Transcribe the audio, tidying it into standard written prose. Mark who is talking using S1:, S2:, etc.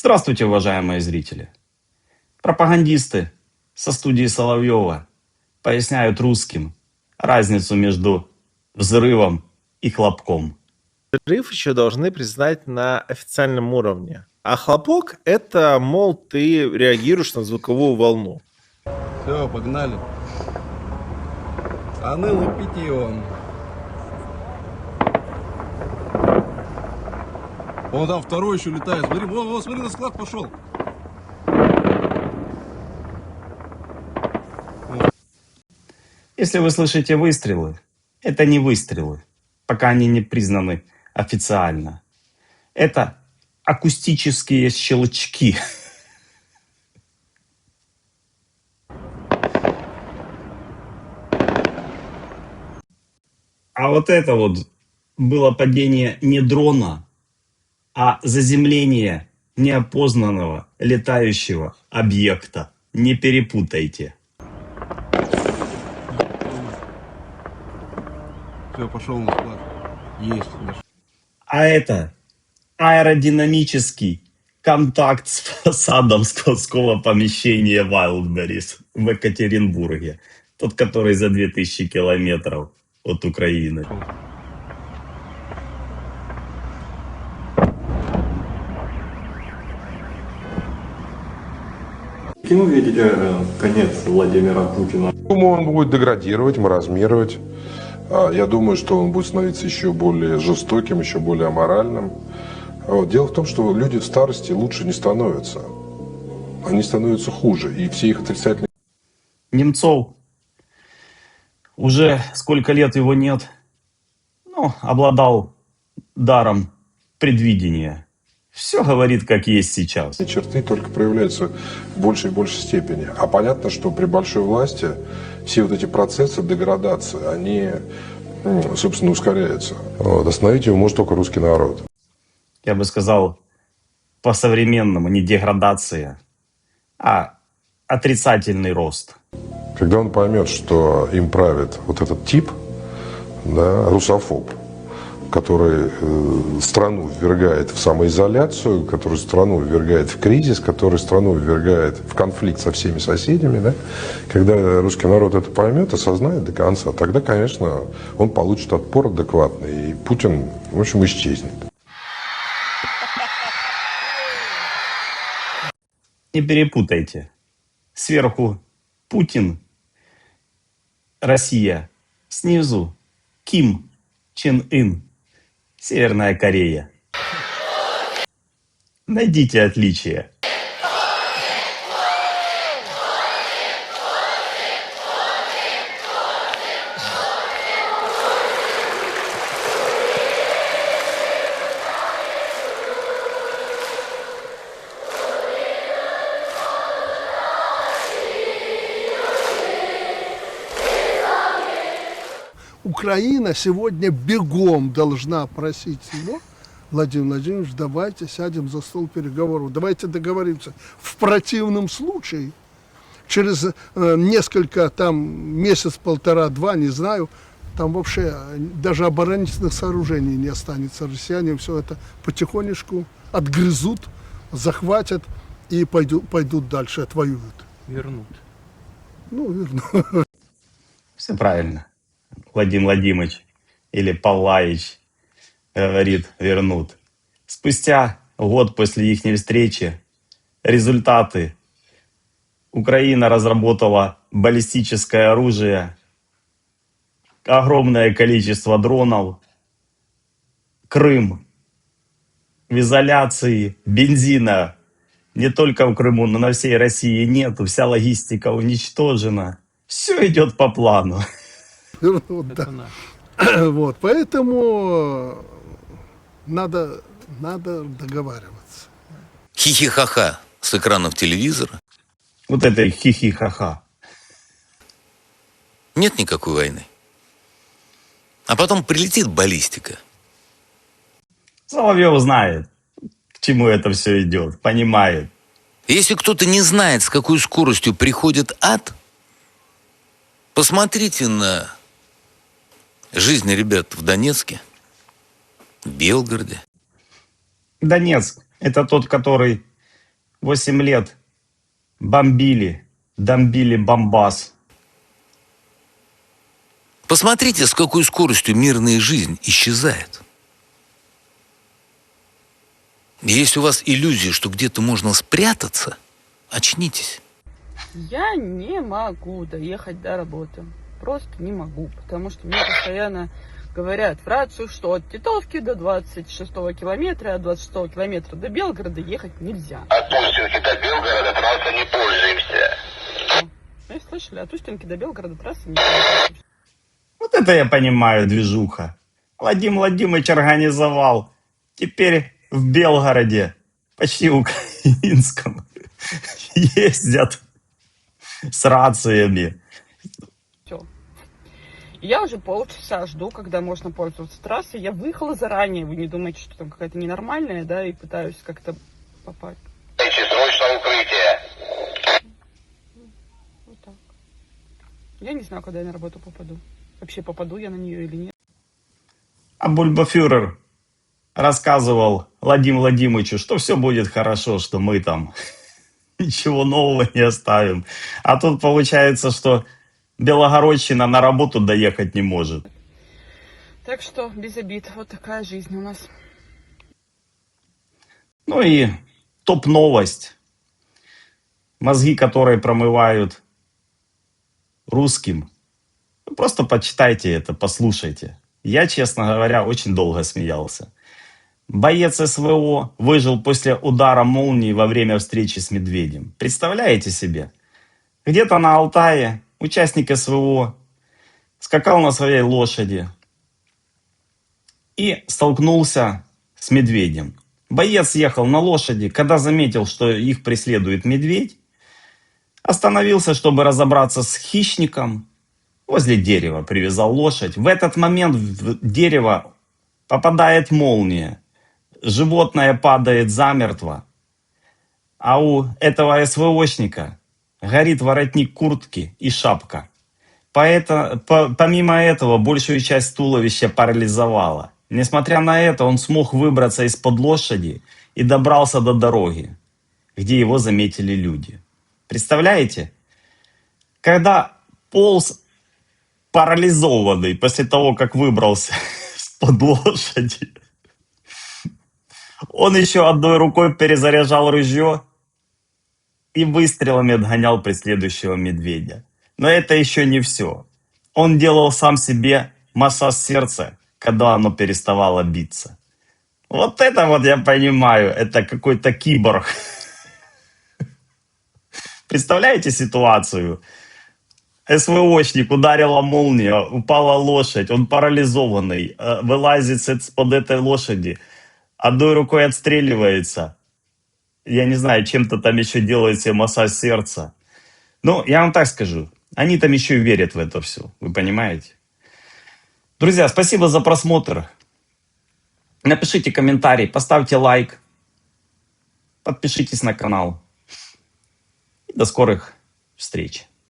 S1: Здравствуйте, уважаемые зрители! Пропагандисты со студии Соловьева поясняют русским разницу между взрывом и хлопком.
S2: Взрыв еще должны признать на официальном уровне. А хлопок — это, мол, ты реагируешь на звуковую волну.
S3: Все, погнали. Аныл Питион. Вон там второй еще летает. Смотри, вон, смотри, на склад пошел.
S1: Если вы слышите выстрелы, это не выстрелы, пока они не признаны официально. Это акустические щелчки. А вот это вот было падение не дрона, а заземление неопознанного летающего объекта. Не перепутайте.
S3: Все, пошел на склад. Есть.
S1: А это аэродинамический контакт с фасадом складского помещения Wildberries в Екатеринбурге. Тот, который за 2000 километров от Украины.
S4: Каким вы видите конец Владимира Путина?
S5: Думаю, он будет деградировать, маразмировать. Я думаю, что он будет становиться еще более жестоким, еще более аморальным. Дело в том, что люди в старости лучше не становятся. Они становятся хуже. И все их отрицательные...
S1: Немцов, уже сколько лет его нет, обладал даром предвидения. Все говорит, как есть сейчас.
S5: черты только проявляются в большей и большей степени. А понятно, что при большой власти все вот эти процессы деградации, они, собственно, ускоряются. Остановить его может только русский народ.
S1: Я бы сказал, по-современному не деградация, а отрицательный рост.
S5: Когда он поймет, что им правит вот этот тип, да, русофоб, который страну ввергает в самоизоляцию, который страну ввергает в кризис, который страну ввергает в конфликт со всеми соседями, да? Когда русский народ это поймет, осознает до конца, тогда, конечно, он получит отпор адекватный, и Путин, в общем, исчезнет.
S1: Не перепутайте. Сверху Путин, Россия, снизу Ким Чен Ын, Северная Корея. Найдите отличия.
S6: Украина сегодня бегом должна просить его: Владимир Владимирович, давайте сядем за стол переговоров, давайте договоримся. В противном случае, через несколько, месяц, полтора, два, не знаю, там вообще даже оборонительных сооружений не останется. Россияне все это потихонечку отгрызут, захватят и пойдут дальше, отвоюют.
S2: Вернут.
S6: Вернут.
S1: Все правильно. Владимир Владимирович или Павлович говорит, вернут. Спустя год после их встречи результаты. Украина разработала баллистическое оружие, огромное количество дронов. Крым в изоляции, бензина не только в Крыму, но на всей России нету, вся логистика уничтожена. Все идет по плану.
S6: Да. Вот, поэтому надо договариваться.
S7: Хихи-ха-ха с экранов телевизора.
S1: Вот это хихи-ха-ха.
S7: Нет никакой войны. А потом прилетит баллистика.
S1: Соловьев знает, к чему это все идет, понимает.
S7: Если кто-то не знает, с какой скоростью приходит ад, посмотрите на жизнь ребят в Донецке, в Белгороде.
S1: Донецк — это тот, который 8 лет бомбили Бомбас.
S7: Посмотрите, с какой скоростью мирная жизнь исчезает. Если у вас иллюзия, что где-то можно спрятаться, очнитесь.
S8: Я не могу доехать до работы. Просто не могу, потому что мне постоянно говорят в рацию, что от Титовки до 26-го километра, от 26-го километра до Белгорода ехать нельзя.
S9: От Устинки до Белгорода трасса не пользуемся.
S8: Вы слышали? От Устинки до Белгорода трасса не пользуемся.
S1: Вот это я понимаю, движуха. Владимир Владимирович организовал. Теперь в Белгороде, почти украинском, ездят с рациями.
S8: Все. Я уже полчаса жду, когда можно пользоваться трассой. Я выехала заранее. Вы не думаете, что там какая-то ненормальная, да, и пытаюсь как-то попасть.
S9: Срочно укрытие.
S8: Вот так. Я не знаю, когда я на работу попаду. Вообще попаду я на нее или нет.
S1: А бульбафюрер рассказывал Владимиру Владимировичу, что все будет хорошо, что мы там ничего нового не оставим. А тут получается, что Белогородчина на работу доехать не может.
S8: Так что без обид. Вот такая жизнь у нас.
S1: Ну и топ-новость. Мозги, которые промывают русским. Вы просто почитайте это, послушайте. Я, честно говоря, очень долго смеялся. Боец СВО выжил после удара молнии во время встречи с медведем. Представляете себе? Где-то на Алтае участник СВО скакал на своей лошади и столкнулся с медведем. Боец ехал на лошади, когда заметил, что их преследует медведь, остановился, чтобы разобраться с хищником, возле дерева привязал лошадь. В этот момент в дерево попадает молния. Животное падает замертво, а у этого СВОшника горит воротник куртки и шапка. Помимо этого, большую часть туловища парализовало. Несмотря на это, он смог выбраться из-под лошади и добрался до дороги, где его заметили люди. Представляете? Когда полз парализованный после того, как выбрался из-под лошади, он еще одной рукой перезаряжал ружье и выстрелами отгонял преследующего медведя. Но это еще не все. Он делал сам себе массаж сердца, когда оно переставало биться. Вот это вот я понимаю, это какой-то киборг. Представляете ситуацию? СВОшник, ударила молния, упала лошадь, он парализованный, вылазит из-под этой лошади, одной рукой отстреливается. Я не знаю, чем-то там еще делает себе массаж сердца. Ну, я вам так скажу, они там еще и верят в это все, вы понимаете? Друзья, спасибо за просмотр. Напишите комментарий, поставьте лайк, подпишитесь на канал. И до скорых встреч.